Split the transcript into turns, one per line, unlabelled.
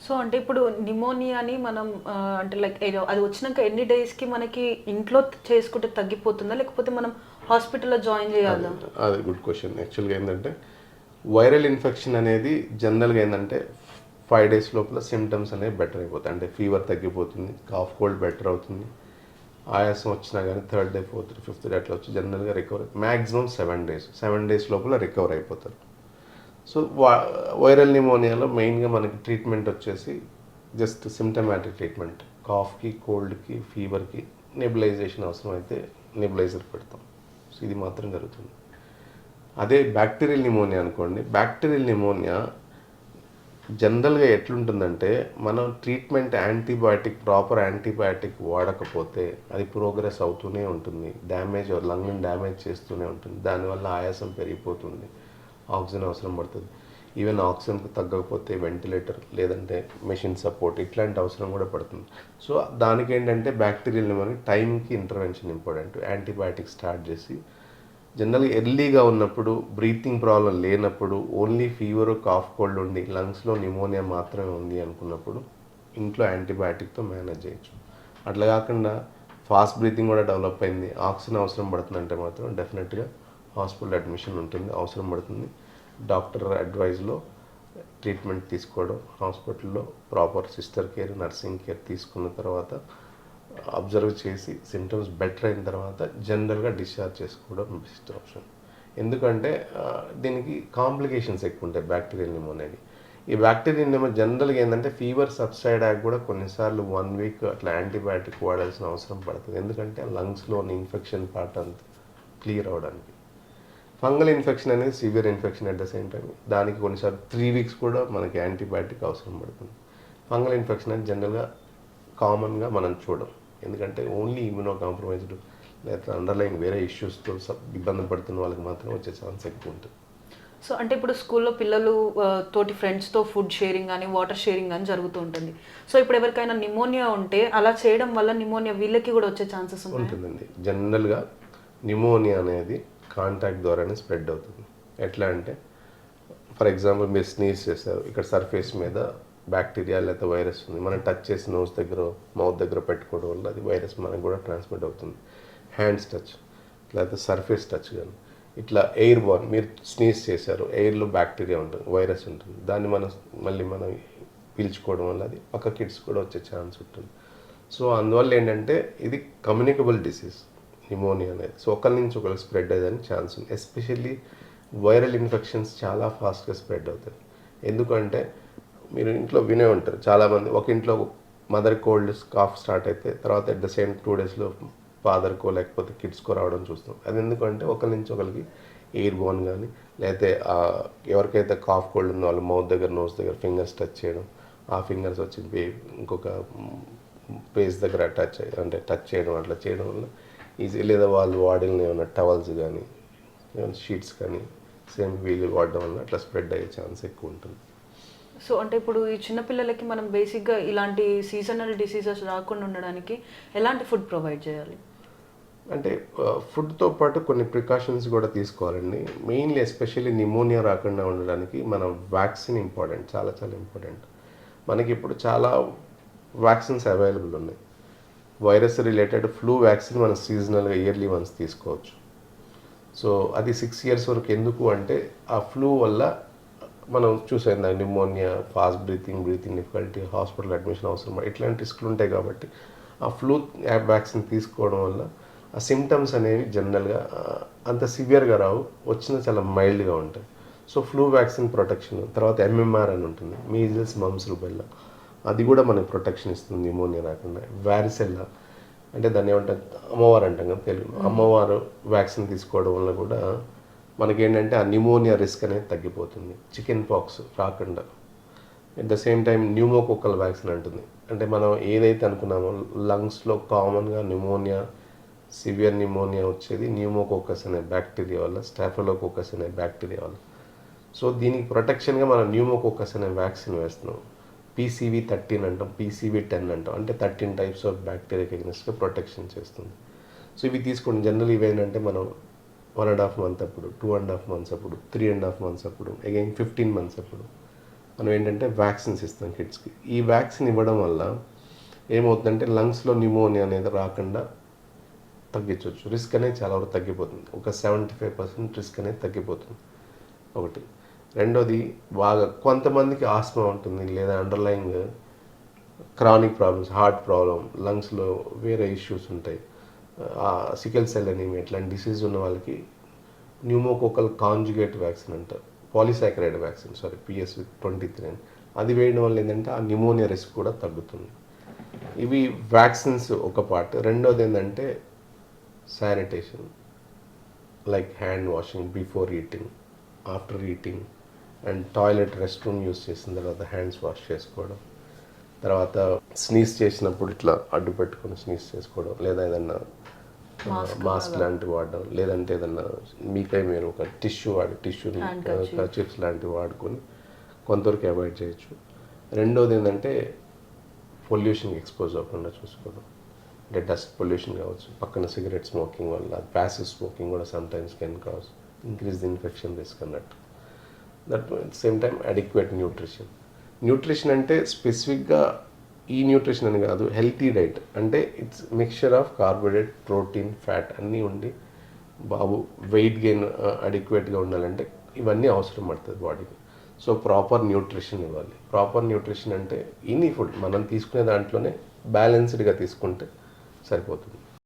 So అంటే ఇప్పుడు నిమోనియాని మనం అంటే లైక్ ఏదో అది వచ్చినాక ఎన్ని డేస్కి మనకి ఇంట్లో చేసుకుంటే తగ్గిపోతుందా, లేకపోతే మనం హాస్పిటల్లో జాయిన్
అది
చేయాలా?
అది గుడ్ క్వశ్చన్. యాక్చువల్గా ఏంటంటే వైరల్ ఇన్ఫెక్షన్ అనేది జనరల్గా ఏంటంటే 5 days లోపల సిమ్టమ్స్ అనేవి బెటర్ అయిపోతాయి. అంటే ఫీవర్ తగ్గిపోతుంది, కాఫ్ కోల్డ్ బెటర్ అవుతుంది, ఆయాసం వచ్చినా కానీ 3rd day 4th day 5th day అట్లా వచ్చి జనరల్గా రికవర్ మ్యాక్సిమం 7 days 7 days లోపల రికవర్ అయిపోతారు. సో వైరల్ నిమోనియాలో మెయిన్గా మనకి ట్రీట్మెంట్ వచ్చేసి జస్ట్ సిమ్టమాటిక్ ట్రీట్మెంట్. కాఫ్కి, కోల్డ్కి, ఫీవర్కి నెబులైజేషన్ అవసరం అయితే నెబులైజర్ పెడతాం. సో ఇది మాత్రం జరుగుతుంది. అదే బ్యాక్టీరియల్ నిమోనియా అనుకోండి, బ్యాక్టీరియల్ నిమోనియా జనరల్గా ఎట్లుంటుందంటే మనం ట్రీట్మెంట్ ప్రాపర్ యాంటీబయాటిక్ వాడకపోతే అది ప్రోగ్రెస్ అవుతూనే ఉంటుంది, డ్యామేజ్ లంగ్ని డ్యామేజ్ చేస్తూనే ఉంటుంది. దానివల్ల ఆయాసం పెరిగిపోతుంది, ఆక్సిజన్ అవసరం పడుతుంది. ఈవెన్ ఆక్సిజన్కి తగ్గకపోతే వెంటిలేటర్ లేదంటే మెషిన్ సపోర్ట్ ఇట్లాంటి అవసరం కూడా పడుతుంది. సో దానికి ఏంటంటే బ్యాక్టీరియల్ నిమోనియా టైంకి ఇంటర్వెన్షన్ ఇంపార్టెంట్. యాంటీబయాటిక్ స్టార్ట్ చేసి జనరల్గా ఎర్లీగా ఉన్నప్పుడు, బ్రీతింగ్ ప్రాబ్లం లేనప్పుడు, ఓన్లీ ఫీవర్ కాఫ్ కోల్డ్ ఉండి లంగ్స్లో నిమోనియా మాత్రమే ఉంది అనుకున్నప్పుడు ఇంట్లో యాంటీబయాటిక్తో మేనేజ్ చేయొచ్చు. అట్లా కాకుండా ఫాస్ట్ బ్రీతింగ్ కూడా డెవలప్ అయింది, ఆక్సిజన్ అవసరం పడుతుందంటే మాత్రం డెఫినెట్గా హాస్పిటల్ అడ్మిషన్ ఉంటుంది, అవసరం పడుతుంది. డాక్టర్ అడ్వైజ్లో ట్రీట్మెంట్ తీసుకోవడం, హాస్పిటల్లో proper sister care, nursing care తీసుకున్న తర్వాత అబ్జర్వ్ చేసి సిమ్టమ్స్ బెటర్ అయిన తర్వాత జనరల్గా డిశ్చార్జ్ చేసుకోవడం బెస్ట్ ఆప్షన్. ఎందుకంటే దీనికి కాంప్లికేషన్స్ ఎక్కువ ఉంటాయి బ్యాక్టీరియల్ నిమోనియాకి. ఈ బ్యాక్టీరియల్ నిమోనియా జనరల్గా ఏంటంటే ఫీవర్ సబ్సైడ్ అయ్యాక కూడా కొన్నిసార్లు 1 week అట్లా యాంటీబయాటిక్ వాడాల్సిన అవసరం పడుతుంది. ఎందుకంటే లంగ్స్లోని ఇన్ఫెక్షన్ పార్ట్ అంతా క్లియర్ అవడానికి. ఫంగల్ ఇన్ఫెక్షన్ అనేది severe infection at the same time, దానికి కొన్నిసార్లు 3 weeks కూడా మనకి యాంటీబయాటిక్ అవసరం పడుతుంది. ఫంగల్ ఇన్ఫెక్షన్ అనేది జనరల్గా కామన్గా మనం చూడం, ఎందుకంటే ఓన్లీ ఇమ్యూనో కాంప్రమైజ్డ్ లేదా అండర్లైన్ వేరే ఇష్యూస్తో ఇబ్బంది పడుతున్న వాళ్ళకి మాత్రం వచ్చే ఛాన్స్ ఎక్కువ ఉంటుంది.
సో అంటే ఇప్పుడు స్కూల్లో పిల్లలు తోటి ఫ్రెండ్స్తో ఫుడ్ షేరింగ్ కానీ వాటర్ షేరింగ్ కానీ జరుగుతూ ఉంటుంది. సో ఇప్పుడు ఎవరికైనా నిమోనియా ఉంటే అలా చేయడం వల్ల నిమోనియా వీళ్ళకి కూడా వచ్చే ఛాన్సెస్
ఉంటుందండి. జనరల్గా నిమోనియా అనేది కాంటాక్ట్ ద్వారానే స్ప్రెడ్ అవుతుంది. ఎట్లా అంటే ఫర్ ఎగ్జాంపుల్ మీరు స్నీజ్ చేస్తారు, ఇక్కడ సర్ఫేస్ మీద బ్యాక్టీరియా లేకపోతే వైరస్ ఉంది, మనం టచ్ చేసి నోస్ దగ్గర మౌత్ దగ్గర పెట్టుకోవడం వల్ల అది వైరస్ మనకు కూడా ట్రాన్స్మిట్ అవుతుంది. హ్యాండ్స్ టచ్ లేకపోతే సర్ఫేస్ టచ్ కానీ ఇట్లా ఎయిర్ బార్న్, మీరు స్నీజ్ చేశారు, ఎయిర్లో బ్యాక్టీరియా ఉంటుంది, వైరస్ ఉంటుంది, దాన్ని మనం పీల్చుకోవడం వల్ల అది పక్క కిడ్స్ కూడా వచ్చే ఛాన్స్ ఉంటుంది. సో అందువల్ల ఏంటంటే ఇది కమ్యూనికబుల్ డిసీజ్ నిమోనియా అనేది. సో ఒకరి నుంచి ఒకరికి స్ప్రెడ్ అయ్యేదానికి ఛాన్స్ ఉంది. ఎస్పెషల్లీ వైరల్ ఇన్ఫెక్షన్స్ చాలా ఫాస్ట్గా స్ప్రెడ్ అవుతాయి. ఎందుకంటే మీరు ఇంట్లో వినే ఉంటారు చాలామంది, ఒక ఇంట్లో మదర్ కోల్డ్ కాఫ్ స్టార్ట్ అయితే తర్వాత అట్ ద సేమ్ 2 daysలో ఫాదర్కో లేకపోతే కిడ్స్కో రావడం చూస్తాం. అది ఎందుకంటే ఒకరి నుంచి ఒకరికి ఎయిర్ బోన్ కానీ లేకపోతే ఎవరికైతే కాఫ్ కోల్డ్ ఉందో వాళ్ళు మౌత్ దగ్గర నోస్ దగ్గర ఫింగర్స్ టచ్ చేయడం, ఆ ఫింగర్స్ వచ్చి ఇంకొక ఫేస్ దగ్గర టచ్ చేయడం, అట్లా చేయడం వల్ల ఈజీ, లేదా వాళ్ళు వాడిన ఏమైనా టవల్స్ కానీ షీట్స్ కానీ సేమ్ వీళ్ళు వాడడం వల్ల అట్లా స్ప్రెడ్ అయ్యే ఛాన్స్ ఎక్కువ ఉంటుంది.
సో అంటే ఇప్పుడు ఈ చిన్నపిల్లలకి మనం బేసిక్గా ఇలాంటి సీజనల్ డిసీజెస్ రాకుండా ఉండడానికి ఎలాంటి ఫుడ్ ప్రొవైడ్ చేయాలి?
అంటే ఫుడ్తో పాటు కొన్ని ప్రికాషన్స్ కూడా తీసుకోవాలండి. మెయిన్లీ ఎస్పెషల్లీ నిమోనియా రాకుండా ఉండడానికి మన వ్యాక్సిన్ ఇంపార్టెంట్, చాలా చాలా ఇంపార్టెంట్. మనకి ఇప్పుడు చాలా వ్యాక్సిన్స్ అవైలబుల్ ఉన్నాయి. వైరస్ రిలేటెడ్ ఫ్లూ వ్యాక్సిన్ మనం సీజనల్గా ఇయర్లీ వన్స్ తీసుకోవచ్చు. సో అది 6 years వరకు. ఎందుకు అంటే ఆ ఫ్లూ వల్ల మనం చూసాం pneumonia, fast breathing difficulty, hospital admission అవసరం, ఇట్లాంటి రిస్క్లు ఉంటాయి. కాబట్టి ఆ ఫ్లూ వ్యాక్సిన్ తీసుకోవడం వల్ల ఆ సిమ్టమ్స్ అనేవి జనరల్గా అంత సివియర్గా రావు, వచ్చినా చాలా మైల్డ్గా ఉంటాయి. So flu vaccine protection. తర్వాత ఎంఎంఆర్ అని ఉంటుంది, మీజిల్స్ మమ్స్ రుబెల్లా, అది కూడా మనకు ప్రొటెక్షన్ ఇస్తుంది నిమోనియా రాకుండా. వారిసెల్లా అంటే దాన్ని ఏమంటారు, అమ్మవారు అంటాం కదా తెలుగులో, అమ్మవారు వ్యాక్సిన్ తీసుకోవడం వల్ల కూడా మనకేంటంటే ఆ నిమోనియా రిస్క్ అనేది తగ్గిపోతుంది. చికెన్ పాక్స్ రాకుండా. At the same time pneumococcal vaccine అంటుంది, అంటే మనం ఏదైతే అనుకున్నామో లంగ్స్లో కామన్గా నిమోనియా, సివియర్ నిమోనియా వచ్చేది న్యూమోకోకస్ అనే బ్యాక్టీరియా వల్ల, స్టాఫిలోకోకస్ అనే బ్యాక్టీరియా వల్ల. సో దీనికి ప్రొటెక్షన్గా మనం న్యూమోకోకస్ అనే వ్యాక్సిన్ వేస్తున్నాం. PCV13 అంటాం, PCV10 అంటాం, అంటే 13 types ఆఫ్ బ్యాక్టీరియాకి అగెన్స్ట్గా ప్రొటెక్షన్ చేస్తుంది. సో ఇవి తీసుకోండి. జనరల్ ఇవేంటంటే మనం 1.5 months అప్పుడు, 2.5 months అప్పుడు, 3.5 months అప్పుడు, అగైన్ 15 months అప్పుడు మనం ఏంటంటే వ్యాక్సిన్స్ ఇస్తాం కిడ్స్కి. ఈ వ్యాక్సిన్ ఇవ్వడం వల్ల ఏమవుతుందంటే లంగ్స్లో న్యూమోనియా అనేది రాకుండా తగ్గించవచ్చు. రిస్క్ అనేది చాలా వరకు తగ్గిపోతుంది. ఒక 75% రిస్క్ అనేది తగ్గిపోతుంది ఒకటి. రెండోది బాగా కొంతమందికి ఆస్మా ఉంటుంది, లేదా underlying chronic problems, heart problem, లంగ్స్లో వేరే ఇష్యూస్ ఉంటాయి, సికిల్ సెల్ అనీమియా ఇట్లాంటి డిసీజ్ ఉన్న వాళ్ళకి న్యూమోకోకల్ కాంజుగేట్ వ్యాక్సిన్ అంటారు, పాలిసాకరైడ్ వ్యాక్సిన్ PSV23 అది వేయడం వల్ల ఏంటంటే ఆ న్యూమోనియా రిస్క్ కూడా తగ్గుతుంది. ఇవి వ్యాక్సిన్స్ ఒక పార్ట్. రెండోది ఏంటంటే sanitation, like hand washing before eating, after eating, and toilet rest room use చేసిన తర్వాత హ్యాండ్స్ వాష్ చేసుకోవడం, తర్వాత స్నీజ్ చేసినప్పుడు ఇట్లా అడ్డు పెట్టుకొని స్నీజ్ చేసుకోవడం, లేదా ఏదన్నా మాస్క్ లాంటివి వాడడం, లేదంటే ఏదన్నా మీకై మీరు ఒక టిష్యూని కర్చీఫ్స్ లాంటివి వాడుకొని కొంతవరకు అవాయిడ్ చేయొచ్చు. రెండోది ఏంటంటే పొల్యూషన్కి ఎక్స్పోజ్ అవ్వకుండా చూసుకోవడం, అంటే డస్ట్ పొల్యూషన్ కావచ్చు, పక్కన సిగరెట్ స్మోకింగ్ వల్ల, ప్యాసివ్ స్మోకింగ్ కూడా sometimes can cause increase the infection risk అన్నట్టు. That same time adequate nutrition అంటే స్పెసిఫిక్గా ఈ న్యూట్రిషన్ అని కాదు, హెల్తీ డైట్ అంటే it's mixture of carbohydrate, protein, fat అన్నీ ఉండి బాబు వెయిట్ గెయిన్ అడిక్వేట్గా ఉండాలంటే ఇవన్నీ అవసరం పడుతుంది బాడీకి. సో ప్రాపర్ న్యూట్రిషన్ ఇవ్వాలి. ప్రాపర్ న్యూట్రిషన్ అంటే ఎనీ ఫుడ్ మనం తీసుకునే దాంట్లోనే బ్యాలెన్స్డ్గా తీసుకుంటే సరిపోతుంది.